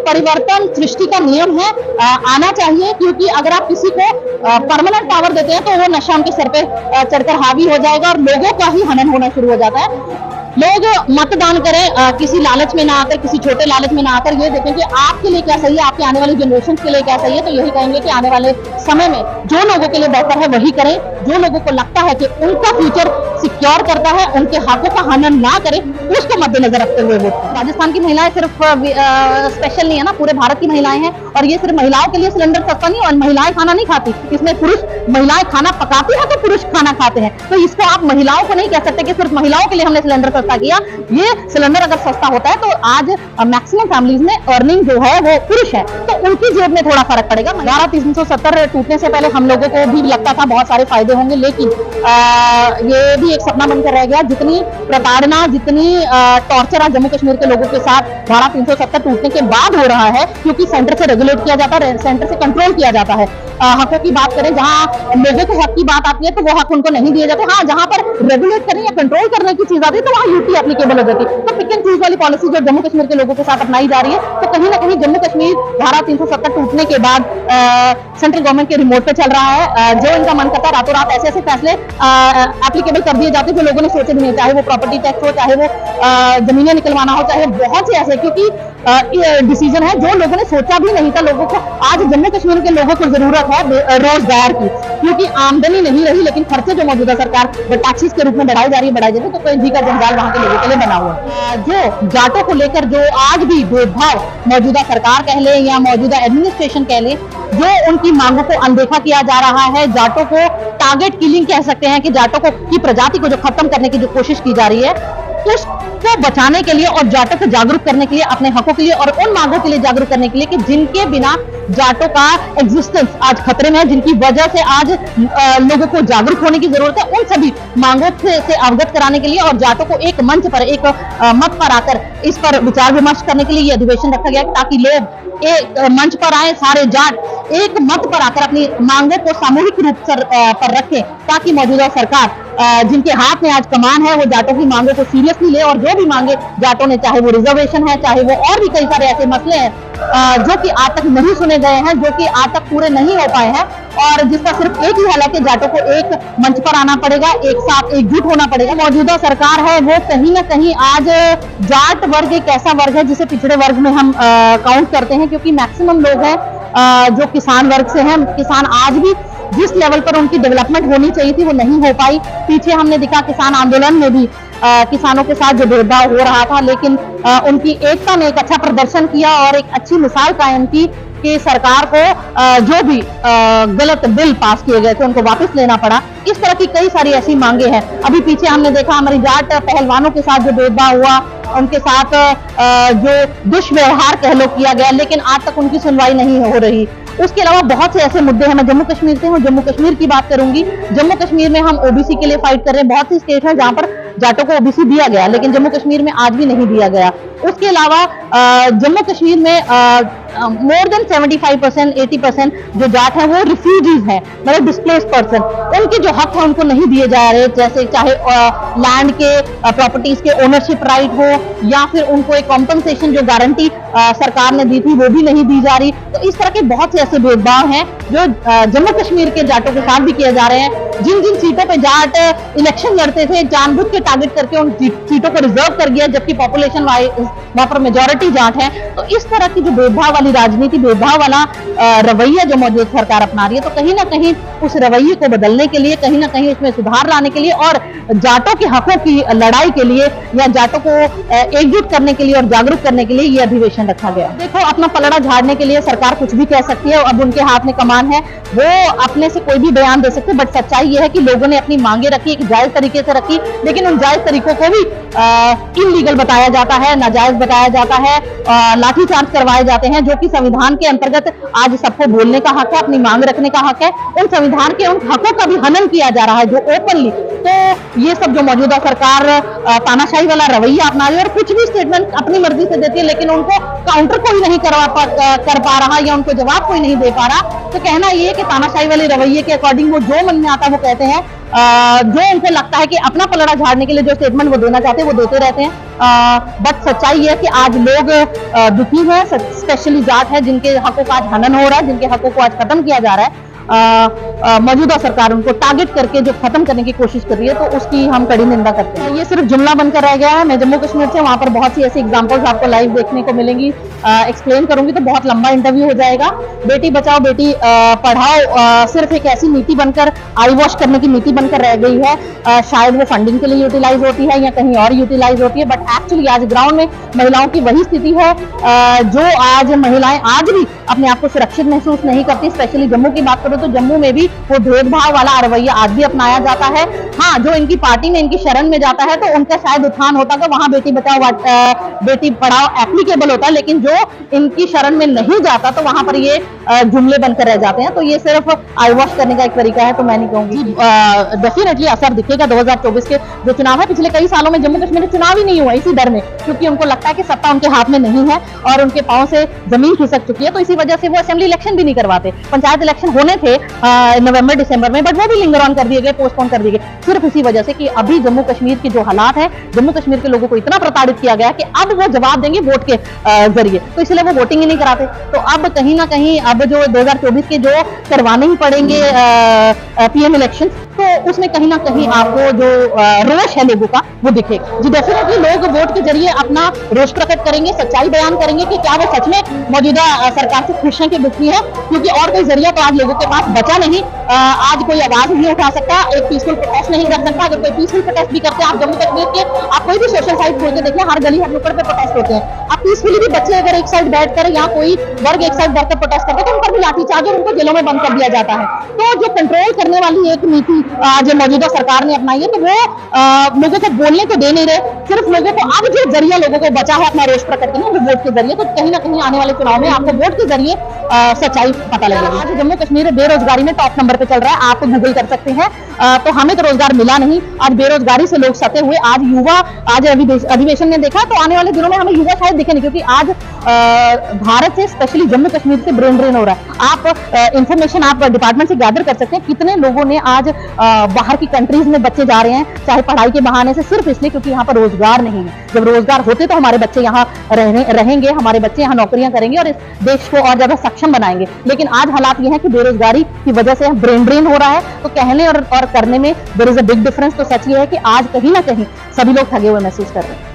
परिवर्तन सृष्टि का नियम है, आना चाहिए, क्योंकि अगर आप किसी को परमानेंट पावर देते हैं तो वो नशा उनके सर पे चढ़कर हावी हो जाएगा और लोगों का ही हनन होना शुरू हो जाता है। लोग मतदान करें किसी लालच में ना आकर, किसी छोटे लालच में ना आकर, ये देखें कि आपके लिए क्या सही है, आपके आने वाली जनरेशन के लिए क्या सही है। तो यही कहेंगे कि आने वाले समय में जो लोगों के लिए बेहतर है वही करें, जो लोगों को लगता है कि उनका फ्यूचर सिक्योर करता है, उनके हकों का हनन ना करें, उसको मद्देनजर रखते हुए वोट करें। राजस्थान की महिलाएं सिर्फ स्पेशल नहीं है ना, पूरे भारत की महिलाएं हैं, और ये सिर्फ महिलाओं के लिए सिलेंडर सस्ता नहीं, और महिलाएं खाना नहीं खाती, इसमें पुरुष, महिलाएं खाना पकाती है तो पुरुष खाना खाते हैं। तो इसको आप महिलाओं को नहीं कह सकते कि सिर्फ महिलाओं के लिए हमने सिलेंडर सस्ता किया। ये सिलेंडर अगर सस्ता होता है तो आज मैक्सिमम फैमिलीज में अर्निंग जो है वो पुरुष है, तो उनकी जेब में थोड़ा फर्क पड़ेगा। 370 टूटने से पहले हम लोगों को भी लगता था बहुत सारे फायदे होंगे, लेकिन ये भी एक सपना बनकर रह गया। जितनी प्रताड़ना, जितनी टॉर्चर आज जम्मू कश्मीर के लोगों के साथ 370 टूटने के बाद हो रहा है, क्योंकि सेंटर से रेगुलेट किया जाता है, सेंटर से कंट्रोल किया जाता है। हकों की बात करें, जहां लोगों के हक की बात आती है तो वो हक उनको नहीं दिए जाते। हाँ, जहां पर रेगुलेट करने या कंट्रोल करने की चीज आती है तो वहां यूटी एप्लीकेबल हो जाती है। तो पिक एंड चूज वाली पॉलिसी जो जम्मू कश्मीर के लोगों के साथ अपनाई जा रही है, तो कहीं ना कहीं जम्मू कश्मीर 370 टूटने के बाद सेंट्रल गवर्नमेंट के रिमोट पे चल रहा है। जो इनका मन करता है रातों रात ऐसे ऐसे फैसले एप्लीकेबल कर दिए जाते हैं जो लोगों ने सोचे भी नहीं, चाहे वो प्रॉपर्टी टैक्स हो, चाहे वो जमीनें निकलवाना हो, चाहे बहुत से ऐसे, क्योंकि डिसीजन है जो लोगों ने सोचा भी नहीं था। लोगों को आज जम्मू कश्मीर के लोगों को जरूरत है रोजगार की, क्योंकि आमदनी नहीं रही, लेकिन खर्चे जो मौजूदा सरकार टैक्सेस के रूप में बढ़ाई जा रही है, तो कोई जी का जंजाल वहां के लोगों के लिए बना हुआ है। जो जाटों को लेकर जो आज भी भेदभाव मौजूदा सरकार कह ले या मौजूदा एडमिनिस्ट्रेशन कह ले, जो उनकी मांगों को अनदेखा किया जा रहा है, जाटों को टारगेट किलिंग कह सकते हैं कि जाटों को की प्रजाति को जो खत्म करने की जो कोशिश की जा रही है, उसको बचाने के लिए और जाटों को जागरूक करने के लिए, अपने हकों के लिए और उन मांगों के लिए जागरूक करने के लिए कि जिनके बिना जाटों का एग्जिस्टेंस आज खतरे में है, जिनकी वजह से आज लोगों को जागरूक होने की जरूरत है, उन सभी मांगों से अवगत कराने के लिए और जाटों को एक मंच पर, एक मत पर आकर इस पर विचार विमर्श करने के लिए ये अधिवेशन रखा गया, ताकि लोग एक मंच पर आए, सारे जाट एक मत पर आकर अपनी मांगों को सामूहिक रूप पर रखें, ताकि मौजूदा सरकार जिनके हाथ में आज कमान है वो जाटों की मांगों को सीरियसली ले, और जो भी मांगे जाटों ने, चाहे वो रिजर्वेशन है, चाहे वो और भी कई सारे ऐसे मसले हैं जो कि आज तक नहीं सुने गए हैं, जो कि आज तक पूरे नहीं हो पाए हैं, और जिसका सिर्फ एक ही हल है कि जाटों को एक मंच पर आना पड़ेगा, एक साथ एकजुट होना पड़ेगा। मौजूदा सरकार है वो कहीं ना कहीं आज जाट वर्ग एक ऐसा वर्ग है जिसे पिछड़े वर्ग में हम काउंट करते हैं, क्योंकि मैक्सिमम लोग हैं जो किसान वर्ग से हैं। किसान आज भी जिस लेवल पर उनकी डेवलपमेंट होनी चाहिए थी वो नहीं हो पाई। पीछे हमने देखा किसान आंदोलन में भी किसानों के साथ जो भेदभाव हो रहा था, लेकिन उनकी एकता ने एक अच्छा प्रदर्शन किया और एक अच्छी मिसाल कायम की कि सरकार को जो भी गलत बिल पास किए गए थे उनको वापस लेना पड़ा। इस तरह की कई सारी ऐसी मांगे हैं। अभी पीछे हमने देखा हमारी जाट पहलवानों के साथ जो भेदभाव हुआ, उनके साथ जो दुष्व्यवहार कह लो किया गया, लेकिन आज तक उनकी सुनवाई नहीं हो रही। उसके अलावा बहुत से ऐसे मुद्दे हैं। मैं जम्मू कश्मीर से हूँ, जम्मू कश्मीर की बात करूंगी। जम्मू कश्मीर में हम ओबीसी के लिए फाइट कर रहे हैं। बहुत सी स्टेट है जहां पर जाटों को ओबीसी दिया गया, लेकिन जम्मू कश्मीर में आज भी नहीं दिया गया। उसके अलावा जम्मू कश्मीर में मोर देन 75%, 80% जो जाट है वो रिफ्यूजीज है, मतलब डिस्प्लेस्ड पर्सन। उनके जो हक है उनको नहीं दिए जा रहे, जैसे चाहे लैंड के प्रॉपर्टीज के ओनरशिप राइट हो, या फिर उनको एक कॉम्पनसेशन जो गारंटी सरकार ने दी थी वो भी नहीं दी जा रही। तो इस तरह के बहुत से ऐसे भेदभाव हैं जो जम्मू कश्मीर के जाटों के साथ भी किए जा रहे हैं। जिन जिन सीटों पे जाट इलेक्शन लड़ते थे, जानबूझ के टारगेट करके उन सीटों को रिजर्व कर दिया, जबकि पॉपुलेशन वहां पर मेजोरिटी जाट है। तो इस तरह की जो भेदभाव वाली राजनीति, भेदभाव वाला रवैया जो मौजूदा सरकार अपना रही है, तो कहीं ना कहीं उस रवैये को बदलने के लिए, कहीं ना कहीं उसमें सुधार लाने के लिए और जाटों के हकों की लड़ाई के लिए या जाटों को एकजुट करने के लिए और जागरूक करने के लिए ये अधिवेशन रखा गया। देखो, अपना पलड़ा झाड़ने के लिए सरकार कुछ भी कह सकती है, अब उनके हाथ में कमान है, वो अपने से कोई भी बयान दे सकते हैं, बट सच्चाई ये है कि लोगों ने अपनी मांगे रखी, एक जायज तरीके से रखी, लेकिन उन जायज तरीकों को भी इलीगल बताया जाता है, नाजायज बताया जाता है, लाठीचार्ज करवाए जाते हैं, जो कि संविधान के अंतर्गत आज सबको बोलने का हक है, अपनी मांग रखने का हक है। उन संविधान के उन हकों का भी हनन किया जा रहा है जो ओपनली। तो ये सब जो मौजूदा सरकार तानाशाही वाला रवैया अपना रही है और कुछ भी स्टेटमेंट अपनी मर्जी से देती है, लेकिन उनको काउंटर कोई नहीं कर पा रहा या उनको जवाब कोई नहीं दे पा रहा, तो कहना ये है कि तानाशाही वाले रवैये के अकॉर्डिंग वो जो मन में आता है वो कहते हैं। जो उनको लगता है कि अपना पलड़ा झाड़ने के लिए जो स्टेटमेंट वो देना चाहते हैं वो देते रहते हैं। बट सच्चाई ये है कि आज लोग दुखी हैं, स्पेशली जाट है जिनके हकों का आज हनन हो रहा है, जिनके हकों को आज खत्म किया जा रहा है। मौजूदा सरकार उनको टारगेट करके जो खत्म करने की कोशिश कर रही है, तो उसकी हम कड़ी निंदा करते हैं। ये सिर्फ जुमला बनकर रह गया है। मैं जम्मू कश्मीर से, वहां पर बहुत सी ऐसी एग्जांपल्स आपको लाइव देखने को मिलेंगी। एक्सप्लेन करूंगी तो बहुत लंबा इंटरव्यू हो जाएगा। बेटी बचाओ बेटी पढ़ाओ सिर्फ एक ऐसी नीति बनकर, आई वॉश करने की नीति बनकर रह गई है। शायद वो फंडिंग के लिए यूटिलाइज होती है या कहीं और यूटिलाइज होती है, बट एक्चुअली आज ग्राउंड में महिलाओं की वही स्थिति है। जो आज महिलाएं आज भी अपने आप को सुरक्षित महसूस नहीं करती। स्पेशली जम्मू की बात करूं तो जम्मू में भी वो भेदभाव वाला रवैया आज भी अपनाया जाता है। हाँ, जो इनकी पार्टी में इनकी शरण में जाता है तो उनका शायद उत्थान होता है, तो वहां बेटी बचाओ बेटी पढ़ाओ एप्लीकेबल होता है, लेकिन जो इनकी शरण में नहीं जाता तो वहां पर ये जुमले बनकर रह जाते हैं। तो ये सिर्फ आई वॉश करने का एक तरीका है, तो मैं नहीं कहूंगी। डेफिनेटली असर दिखेगा 2024 के जो चुनाव है। पिछले कई सालों में जम्मू कश्मीर में चुनाव ही नहीं हुआ इसी डर में, क्योंकि उनको लगता है कि सत्ता उनके हाथ में नहीं है और उनके पांव से जमीन खिसक चुकी है। तो इसी वजह से वो असेंबली इलेक्शन भी नहीं करवाते। पंचायत इलेक्शन होने थे नवंबर दिसंबर में, बट वो भी लिंगर ऑन कर दिए गए, पोस्टपोन कर दिए गए, सिर्फ इसी वजह से कि अभी जम्मू कश्मीर के जो हालात है, जम्मू कश्मीर के लोगों को इतना प्रताड़ित किया गया कि अब वो जवाब देंगे वोट के जरिए, तो इसलिए वो वोटिंग ही नहीं कराते। तो अब कहीं ना कहीं अब जो 2024 के जो करवाने ही पड़ेंगे पीएम इलेक्शन, तो उसमें कहीं ना कहीं आपको जो रोष है लोगों का वो दिखेगा। जी डेफिनेटली लोग वोट के जरिए अपना रोष प्रकट करेंगे, सच्चाई बयान करेंगे कि क्या वो सच में मौजूदा सरकार से खुश है कि दुखी है, क्योंकि और कोई जरिया तो आज लोगों के पास बचा नहीं। आज कोई आवाज नहीं उठा सकता, एक पीसफुल प्रोटेस्ट नहीं कर सकता। अगर कोई पीसफुल प्रोटेस्ट भी करते हैं, आप जम्मू कश्मीर के आप कोई भी सोशल साइट खोल के देखिए, हर गली हर नुक्कड़ पे प्रोटेस्ट होते हैं। आप पीसफुली भी बच्चे अगर एक साइड बैठ कर या कोई वर्ग एक साइड बैठकर प्रोटेस्ट करते हैं तो उन पर भी लाठीचार्ज और उनको जेलों में बंद कर दिया जाता है। तो जो कंट्रोल करने वाली एक नीति जो मौजूदा सरकार ने अपनाई है, तो वो लोगों को बोलने को दे नहीं रहे, सिर्फ लोगों को अब जो जरिया लोगों को बचा है अपना रोष प्रकट करना, वो वोट के जरिए। तो कहीं ना कहीं आने वाले चुनाव में आपको वोट के जरिए सच्चाई पता लगेगी। आज जम्मू कश्मीर बेरोजगारी में टॉप नंबर पे चल रहा है, आप गूगल कर सकते हैं। तो हमें तो रोजगार मिला नहीं, आज बेरोजगारी से लोग सते हुए, आज युवा, आज अधिवेशन ने देखा, तो आने वाले दिनों में हमें युवा शायद दिखे नहीं, क्योंकि आज भारत से स्पेशली जम्मू कश्मीर से ब्रेन ड्रेन हो रहा है। आप इंफॉर्मेशन आप डिपार्टमेंट से गैदर कर सकते हैं कितने लोगों ने आज बाहर की कंट्रीज में बच्चे जा रहे हैं, चाहे पढ़ाई के बहाने से, सिर्फ इसलिए क्योंकि यहाँ पर रोजगार नहीं है। जब रोजगार होते तो हमारे बच्चे यहाँ रहेंगे, हमारे बच्चे यहाँ नौकरियां करेंगे और इस देश को और ज्यादा सक्षम बनाएंगे। लेकिन आज हालात ये है कि बेरोजगारी की वजह से ब्रेन ड्रेन हो रहा है। तो कहने और करने में there is a big difference. तो सच ये है कि आज कहीं ना कहीं सभी लोग ठगे हुए महसूस कर रहे हैं।